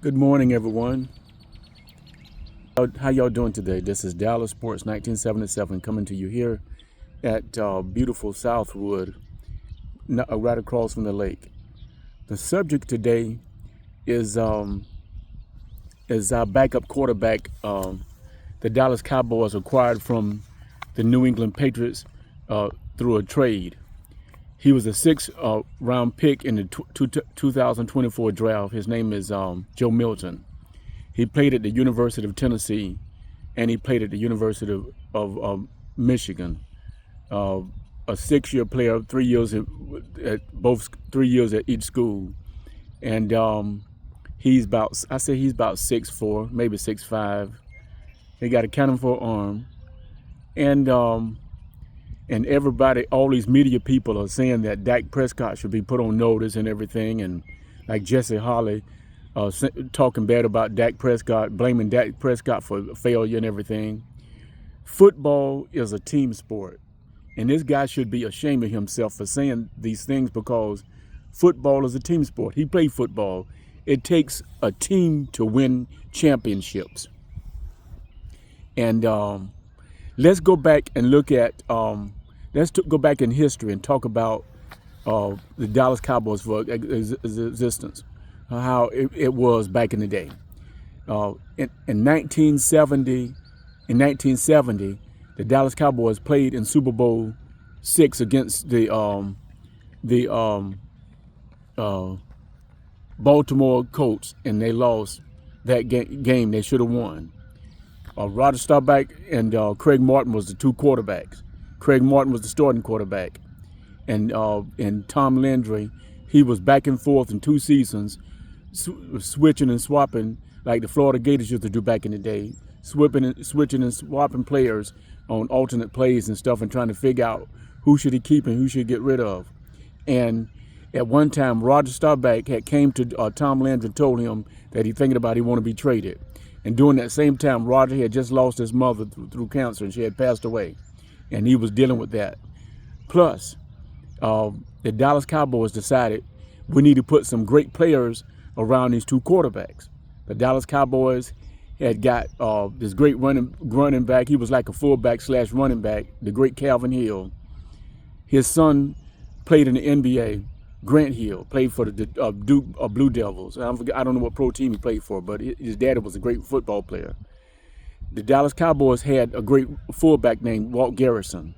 Good morning, everyone. How y'all doing today? This is Dallas Sports 1977 coming to you here at beautiful Southwood, right across from the lake. The subject today is our backup quarterback, the Dallas Cowboys acquired from the New England Patriots through a trade. He was a sixth round pick in the 2024 draft. His name is Joe Milton. He played at the University of Tennessee, and he played at the University of Michigan. A 6-year player, 3 years at both 3 years at each school, and he's about 6'4", maybe 6'5". He got a cannon for arm, and everybody, all these media people are saying that Dak Prescott should be put on notice and everything, and like Jesse Holly talking bad about Dak Prescott, blaming Dak Prescott for failure and everything. Football is a team sport, and this guy should be ashamed of himself for saying these things because football is a team sport. He played football. It takes a team to win championships. And let's go back and look at, go back in history and talk about the Dallas Cowboys for existence. How it was back in the day. In 1970, the Dallas Cowboys played in Super Bowl VI against the Baltimore Colts, and they lost that game. They should have won. Roger Staubach and Craig Martin was the two quarterbacks. Craig Martin was the starting quarterback, and Tom Landry, he was back and forth in 2 seasons, switching and swapping like the Florida Gators used to do back in the day, switching and swapping players on alternate plays and stuff, and trying to figure out who should he keep and who should he get rid of. And at one time, Roger Staubach had came to Tom Landry and told him that he wanted to be traded. And during that same time, Roger had just lost his mother through cancer, and she had passed away, and he was dealing with that. Plus, the Dallas Cowboys decided we need to put some great players around these two quarterbacks. The Dallas Cowboys had got this great running back. He was like a fullback / running back, the great Calvin Hill. His son played in the NBA. Grant Hill played for the Duke Blue Devils. I don't know what pro team he played for, but his daddy was a great football player. The Dallas Cowboys had a great fullback named Walt Garrison.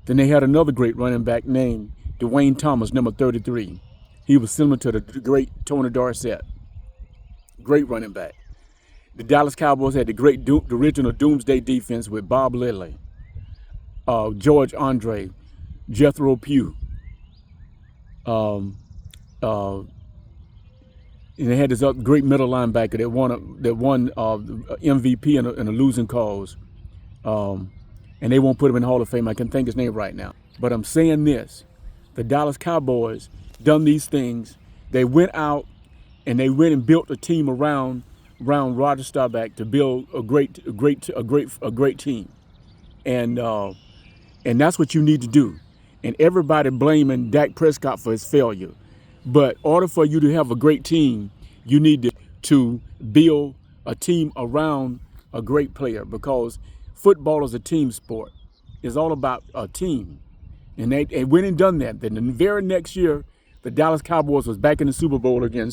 Then they had another great running back named Dwayne Thomas, number 33. He was similar to the great Tony Dorsett. Great running back. The Dallas Cowboys had the original Doomsday defense with Bob Lilly, George Andre, Jethro Pugh. And they had this great middle linebacker that won MVP in a losing cause. And they won't put him in the Hall of Fame. I can think his name right now. But I'm saying this: the Dallas Cowboys done these things. They went out and they went and built a team around Roger Staubach to build a great team, and that's what you need to do. And everybody blaming Dak Prescott for his failure, but in order for you to have a great team, you need to build a team around a great player, because football is a team sport. It's all about a team, and they went and done that. Then the very next year, the Dallas Cowboys was back in the Super Bowl again.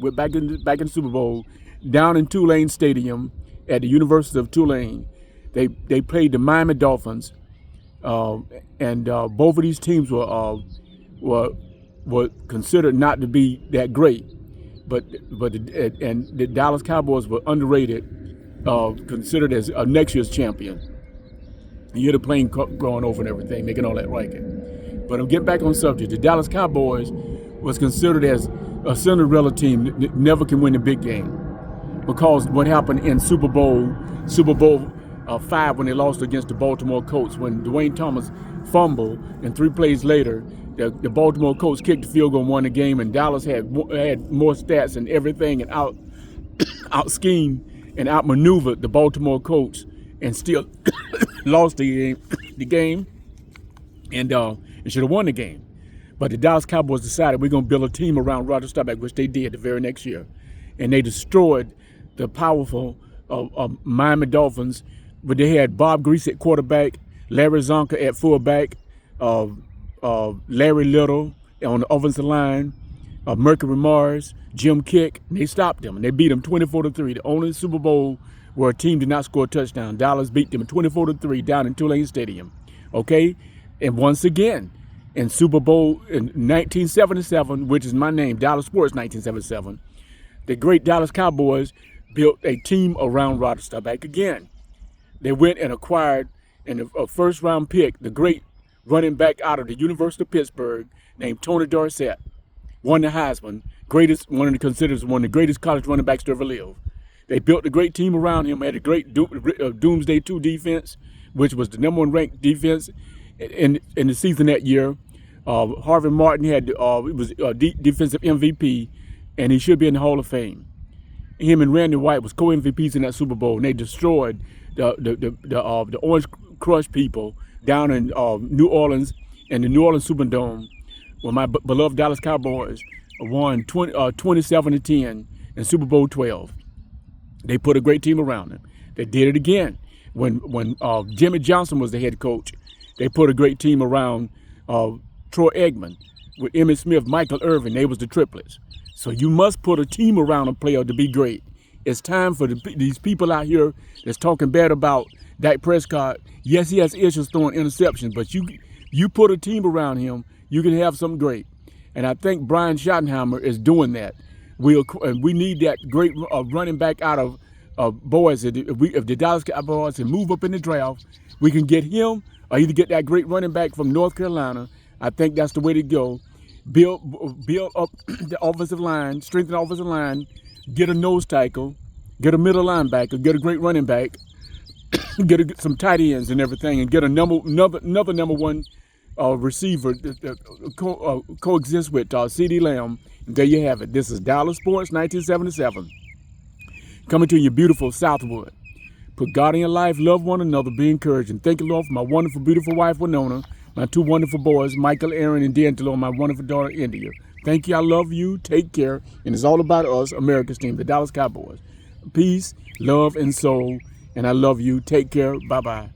We're back in the Super Bowl down in Tulane Stadium at the University of Tulane. They played the Miami Dolphins, and both of these teams were considered not to be that great, but the Dallas Cowboys were underrated, considered as next year's champion. You hear the plane going over and everything, making all that racket. But I'm getting back on subject. The Dallas Cowboys was considered as a Cinderella team that never can win a big game, because what happened in Super Bowl V when they lost against the Baltimore Colts, when Dwayne Thomas fumbled, and 3 plays later, the Baltimore Colts kicked the field goal and won the game, and Dallas had more stats and everything, and out schemed and outmaneuvered the Baltimore Colts, and still lost the game, and should have won the game. But the Dallas Cowboys decided we're going to build a team around Roger Staubach, which they did the very next year. and they destroyed the powerful Miami Dolphins. But they had Bob Grease at quarterback, Larry Zonka at fullback, Larry Little on the offensive line, Mercury Mars, Jim Kick. And they stopped them, and they beat them 24-3. The only Super Bowl where a team did not score a touchdown. Dallas beat them 24-3 down in Tulane Stadium. Okay? And once again, in Super Bowl in 1977, which is my name, Dallas Sports 1977, the great Dallas Cowboys built a team around Roger Staubach again. They went and acquired in a first-round pick the great running back out of the University of Pittsburgh named Tony Dorsett. Won the Heisman, considered one of the greatest college running backs to ever live. They built a great team around him, had a great Doomsday 2 defense, which was the number one ranked defense in the season that year. Harvey Martin was defensive MVP, and he should be in the Hall of Fame. Him and Randy White was co-MVPs in that Super Bowl, and they destroyed the Orange Crush people down in New Orleans and the New Orleans Superdome, when my beloved Dallas Cowboys won 27-10 in Super Bowl 12. They put a great team around them. They did it again when Jimmy Johnson was the head coach. They put a great team around Troy Aikman with Emmitt Smith, Michael Irvin. They was the triplets. So you must put a team around a player to be great. It's time for these people out here that's talking bad about Dak Prescott. Yes, he has issues throwing interceptions, but you put a team around him, you can have something great. And I think Brian Schottenheimer is doing that. We need that great running back out of Boise. If the Dallas Cowboys can move up in the draft, we can get him or either get that great running back from North Carolina. I think that's the way to go. Build up the offensive line, strengthen the offensive line, get a nose tackle, get a middle linebacker, get a great running back, get some tight ends and everything, and get another number one receiver that coexist with CeeDee Lamb. And there you have it. This is Dallas Sports 1977. Coming to your beautiful Southwood. Put God in your life, love one another, be encouraged, and thank you, Lord, for my wonderful, beautiful wife, Winona, my two wonderful boys, Michael, Aaron, and D'Angelo, and my wonderful daughter, India. Thank you. I love you. Take care. And it's all about us, America's team, the Dallas Cowboys. Peace, love, and soul. And I love you. Take care. Bye-bye.